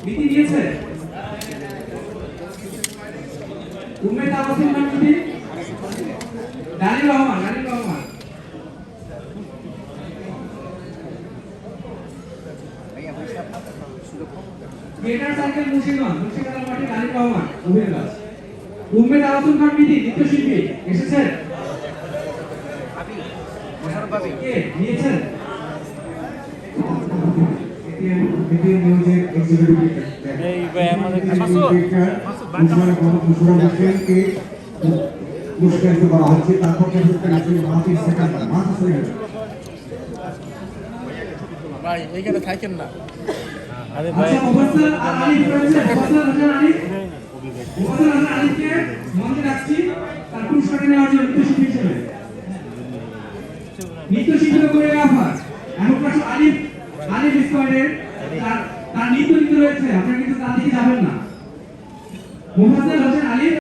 মিতি নিয়েছে উম্মেদ আবাসিন নাম Miti দানির Rahman theatre circle Munshiganj মাঠে দানির রহমান অভিনয় কাজ উম্মেদ আবাসিন নাম মিতি নৃত্যশিল্পী এসেছেন কে নিয়েছেন নিউজের এক্সিকিউটিভ এই আমাদের পুরস্কারিত করা হচ্ছে তারপর ভাই এইখানে থাকেন না আরে ভাই মুফাসসাল আলিফ রয়েছে মুফাসসাল হোসেন আলিফ মুফাসসাল হোসেন আলিফকে মঞ্চে ডাকছি তার পুরস্কার নেওয়ার জন্য নৃত্যশিল্পী হিসেবে নৃত্যশিল্পী কোরিওগ্রাফার এখন প্রশ্ন আলিফ স্কোয়াডের তার নৃত্য রয়েছে আপনারা কিন্তু তার দিকে যাবেন না মুফাসসাল হোসেন আলিফ